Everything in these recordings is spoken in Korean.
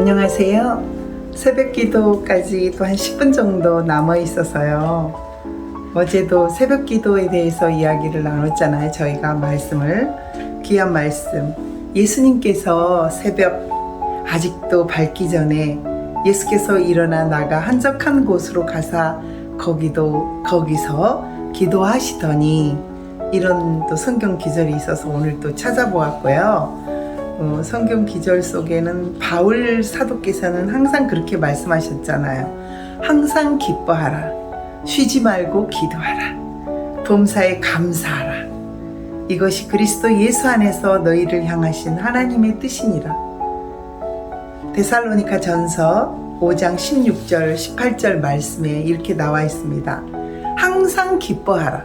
안녕하세요. 새벽 기도까지 또 한 10분 정도 남아 있어서요. 어제도 새벽 기도에 대해서 이야기를 나눴잖아요. 저희가 귀한 말씀. 예수님께서 새벽 아직도 밝기 전에 예수께서 일어나 나가 한적한 곳으로 가사 거기서 기도하시더니, 이런 또 성경 기절이 있어서 오늘 또 찾아보았고요. 성경 기절 속에는 바울 사도께서는 항상 그렇게 말씀하셨잖아요. 항상 기뻐하라. 쉬지 말고 기도하라. 범사에 감사하라. 이것이 그리스도 예수 안에서 너희를 향하신 하나님의 뜻이니라. 데살로니가 전서 5장 16절 18절 말씀에 이렇게 나와 있습니다. 항상 기뻐하라.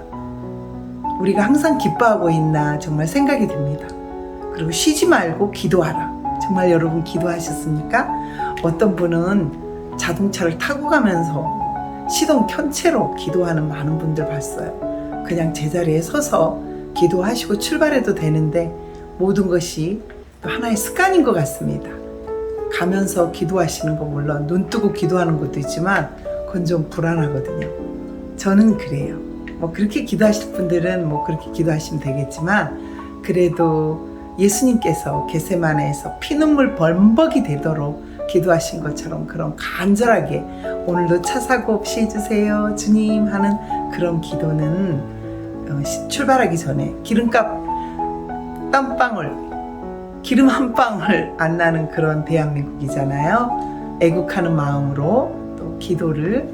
우리가 항상 기뻐하고 있나 정말 생각이 듭니다. 그리고 쉬지 말고 기도하라. 정말 여러분 기도하셨습니까? 어떤 분은 자동차를 타고 가면서 시동 켠 채로 기도하는 많은 분들 봤어요. 그냥 제자리에 서서 기도하시고 출발해도 되는데 모든 것이 또 하나의 습관인 것 같습니다. 가면서 기도하시는 거 물론 눈 뜨고 기도하는 것도 있지만 그건 좀 불안하거든요. 저는 그래요. 그렇게 기도하실 분들은 그렇게 기도하시면 되겠지만, 그래도 예수님께서 겟세마네에서 피눈물 범벅이 되도록 기도하신 것처럼 그런 간절하게 오늘도 차 사고 없이 해주세요 주님 하는 그런 기도는 출발하기 전에 기름 한 방울 안 나는 그런 대한민국이잖아요. 애국하는 마음으로 또 기도를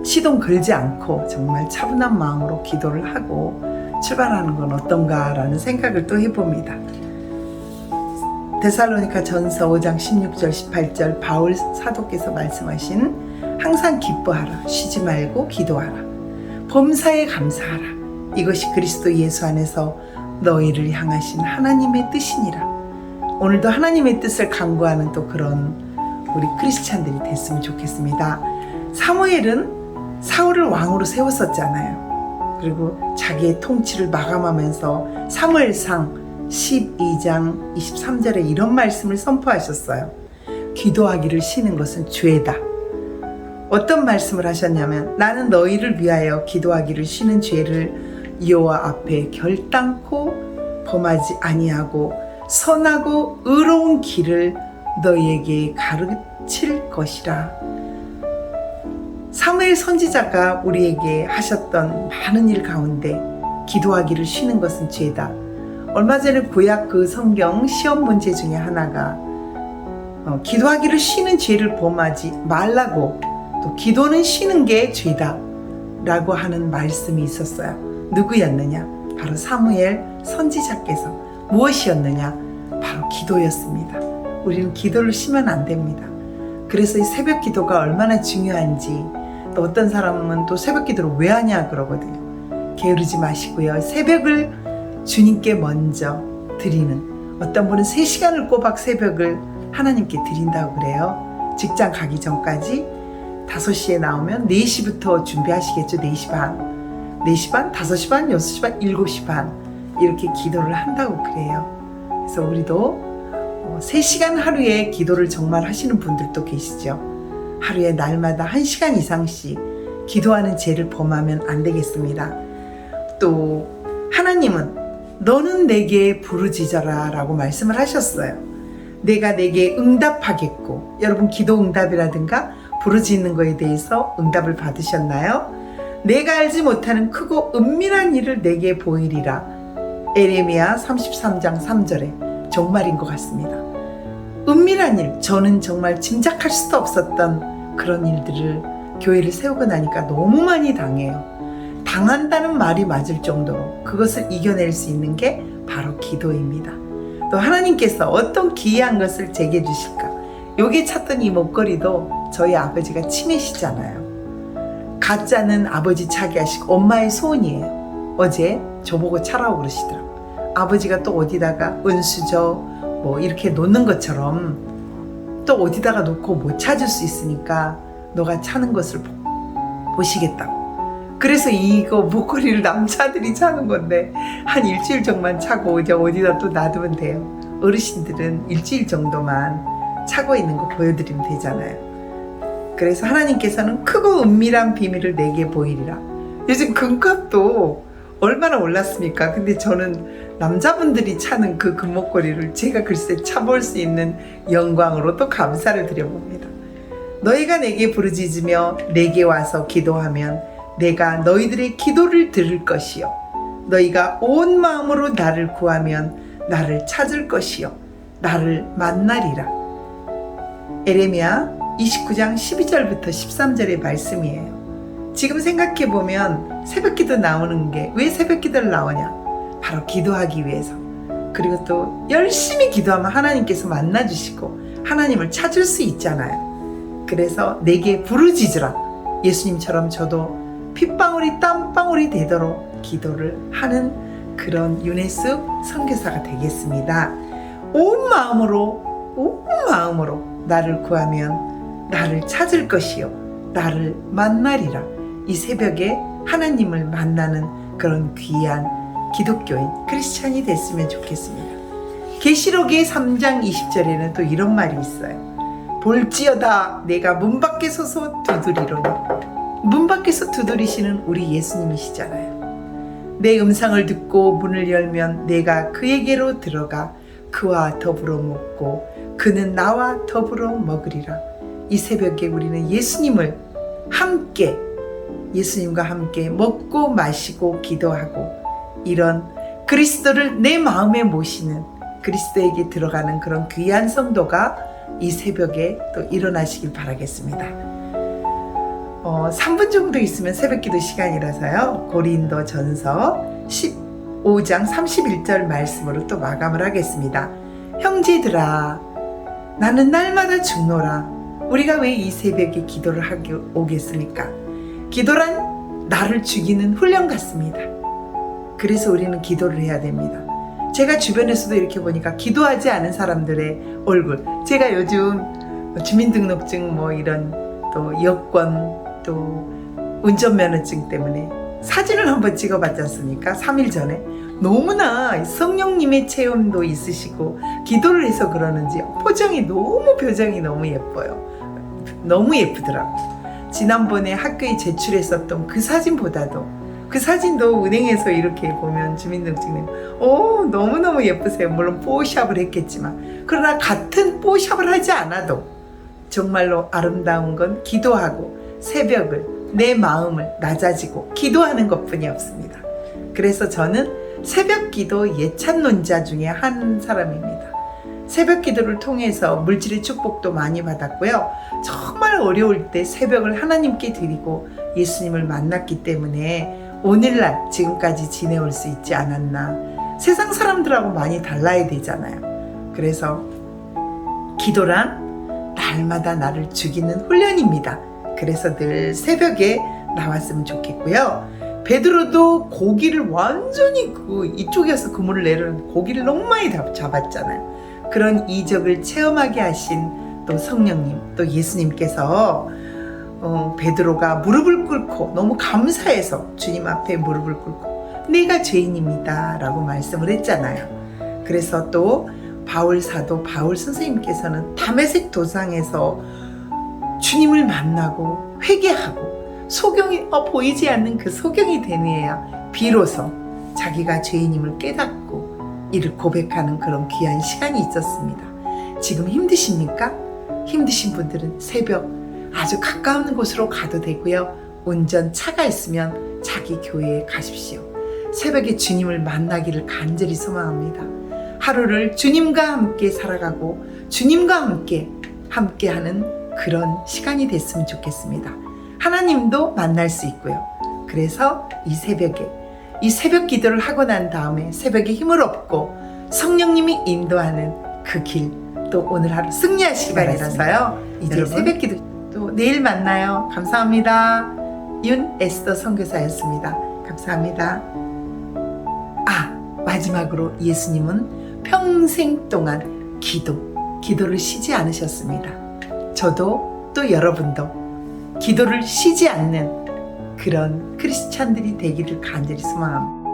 시동 걸지 않고 정말 차분한 마음으로 기도를 하고 출발하는 건 어떤가라는 생각을 또 해봅니다. 데살로니가 전서 5장 16절 18절 바울 사도께서 말씀하신 항상 기뻐하라. 쉬지 말고 기도하라. 범사에 감사하라. 이것이 그리스도 예수 안에서 너희를 향하신 하나님의 뜻이니라. 오늘도 하나님의 뜻을 간구하는 또 그런 우리 크리스찬들이 됐으면 좋겠습니다. 사무엘은 사울을 왕으로 세웠었잖아요. 그리고 자기의 통치를 마감하면서 사무엘상 12장 23절에 이런 말씀을 선포하셨어요. 기도하기를 쉬는 것은 죄다. 어떤 말씀을 하셨냐면, 나는 너희를 위하여 기도하기를 쉬는 죄를 여호와 앞에 결단코 범하지 아니하고 선하고 의로운 길을 너희에게 가르칠 것이라. 사무엘 선지자가 우리에게 하셨던 많은 일 가운데 기도하기를 쉬는 것은 죄다. 얼마 전에 구약 그 성경 시험 문제 중에 하나가 기도하기를 쉬는 죄를 범하지 말라고, 또 기도는 쉬는 게 죄다 라고 하는 말씀이 있었어요. 누구였느냐? 바로 사무엘 선지자께서. 무엇이었느냐? 바로 기도였습니다. 우리는 기도를 쉬면 안 됩니다. 그래서 이 새벽 기도가 얼마나 중요한지, 또 어떤 사람은 또 새벽 기도를 왜 하냐 그러거든요. 게으르지 마시고요. 새벽을 주님께 먼저 드리는, 어떤 분은 3시간을 꼬박 새벽을 하나님께 드린다고 그래요. 직장 가기 전까지 5시에 나오면 4시부터 준비하시겠죠. 4시 반, 4시 반, 5시 반, 6시 반, 7시 반 이렇게 기도를 한다고 그래요. 그래서 우리도 3시간 하루에 기도를 정말 하시는 분들도 계시죠. 하루에 날마다 1시간 이상씩 기도하는 죄를 범하면 안 되겠습니다. 또 하나님은 너는 내게 부르짖어라 라고 말씀을 하셨어요. 내가 내게 응답하겠고, 여러분 기도 응답이라든가 부르짖는 거에 대해서 응답을 받으셨나요? 내가 알지 못하는 크고 은밀한 일을 내게 보이리라. 에레미야 33장 3절에 정말인 것 같습니다. 은밀한 일, 저는 정말 짐작할 수도 없었던 그런 일들을 교회를 세우고 나니까 너무 많이 당해요. 당한다는 말이 맞을 정도로 그것을 이겨낼 수 있는 게 바로 기도입니다. 또 하나님께서 어떤 기이한 것을 제게 주실까? 요게 찾던 이 목걸이도 저희 아버지가 치매시잖아요. 가짜는 아버지 차게 하시고 엄마의 소원이에요. 어제 저보고 차라고 그러시더라고요. 아버지가 또 어디다가 은수저 이렇게 놓는 것처럼 또 어디다가 놓고 못 찾을 수 있으니까 너가 차는 것을 보시겠다고. 그래서 이거 목걸이를 남자들이 차는 건데 한 일주일 정만 차고 이제 어디다 또 놔두면 돼요. 어르신들은 일주일 정도만 차고 있는 거 보여드리면 되잖아요. 그래서 하나님께서는 크고 은밀한 비밀을 내게 보이리라. 요즘 금값도 얼마나 올랐습니까? 근데 저는 남자분들이 차는 그 금목걸이를 제가 글쎄 차볼 수 있는 영광으로 또 감사를 드려봅니다. 너희가 내게 부르짖으며 내게 와서 기도하면 내가 너희들의 기도를 들을 것이요 너희가 온 마음으로 나를 구하면 나를 찾을 것이요 나를 만나리라. 에레미야 29장 12절부터 13절의 말씀이에요. 지금 생각해보면 새벽기도 나오는 게 왜 새벽기도를 나오냐? 바로 기도하기 위해서. 그리고 또 열심히 기도하면 하나님께서 만나주시고 하나님을 찾을 수 있잖아요. 그래서 내게 부르짖으라. 예수님처럼 저도 핏방울이 땀방울이 되도록 기도를 하는 그런 윤혜숙 선교사가 되겠습니다. 온 마음으로 나를 구하면 나를 찾을 것이요 나를 만나리라. 이 새벽에 하나님을 만나는 그런 귀한 기독교인 크리스찬이 됐으면 좋겠습니다. 계시록의 3장 20절에는 또 이런 말이 있어요. 볼지어다 내가 문 밖에 서서 두드리로니. 문 밖에서 두드리시는 우리 예수님이시잖아요. 내 음성을 듣고 문을 열면 내가 그에게로 들어가 그와 더불어 먹고 그는 나와 더불어 먹으리라. 이 새벽에 우리는 예수님과 함께 먹고 마시고 기도하고 이런 그리스도를 내 마음에 모시는 그리스도에게 들어가는 그런 귀한 성도가 이 새벽에 또 일어나시길 바라겠습니다. 3분 정도 있으면 새벽기도 시간이라서요. 고린도 전서 15장 31절 말씀으로 또 마감을 하겠습니다. 형제들아 나는 날마다 죽노라. 우리가 왜 이 새벽에 기도를 하고 오겠습니까? 기도란 나를 죽이는 훈련 같습니다. 그래서 우리는 기도를 해야 됩니다. 제가 주변에서도 이렇게 보니까 기도하지 않은 사람들의 얼굴, 제가 요즘 주민등록증 이런 또 여권 또 운전면허증 때문에 사진을 한번 찍어봤지 않습니까? 3일 전에 너무나 성령님의 체험도 있으시고 기도를 해서 그러는지 표정이 너무 예뻐요. 너무 예쁘더라고요. 지난번에 학교에 제출했었던 그 사진보다도 그 사진도 은행에서 이렇게 보면 주민등록증님 너무너무 예쁘세요. 물론 뽀샵을 했겠지만 그러나 같은 뽀샵을 하지 않아도 정말로 아름다운 건 기도하고 새벽을 내 마음을 낮아지고 기도하는 것뿐이 없습니다. 그래서 저는 새벽기도 예찬론자 중에 한 사람입니다. 새벽기도를 통해서 물질의 축복도 많이 받았고요. 정말 어려울 때 새벽을 하나님께 드리고 예수님을 만났기 때문에 오늘날 지금까지 지내올 수 있지 않았나. 세상 사람들하고 많이 달라야 되잖아요. 그래서 기도란 날마다 나를 죽이는 훈련입니다. 그래서 늘 새벽에 나왔으면 좋겠고요. 베드로도 고기를 완전히 이쪽에서 그물을 내려는 고기를 너무 많이 잡았잖아요. 그런 이적을 체험하게 하신 또 성령님, 또 예수님께서 베드로가 무릎을 꿇고 너무 감사해서 주님 앞에 무릎을 꿇고 내가 죄인입니다 라고 말씀을 했잖아요. 그래서 또 바울 선생님께서는 다메섹 도상에서 주님을 만나고 회개하고 소경이 보이지 않는 그 소경이 되뇌야 비로소 자기가 죄인임을 깨닫고 이를 고백하는 그런 귀한 시간이 있었습니다. 지금 힘드십니까? 힘드신 분들은 새벽 아주 가까운 곳으로 가도 되고요. 운전차가 있으면 자기 교회에 가십시오. 새벽에 주님을 만나기를 간절히 소망합니다. 하루를 주님과 함께 살아가고 주님과 함께하는 그런 시간이 됐으면 좋겠습니다. 하나님도 만날 수 있고요. 그래서 이 새벽 기도를 하고 난 다음에 새벽에 힘을 얻고 성령님이 인도하는 그 길 또 오늘 하루 승리하시기 바라서요. 이제 새벽 기도 또 내일 만나요. 감사합니다. 윤에스더 선교사였습니다. 감사합니다. 마지막으로 예수님은 평생 동안 기도를 쉬지 않으셨습니다. 저도 또 여러분도 기도를 쉬지 않는 그런 크리스찬들이 되기를 간절히 소망합니다.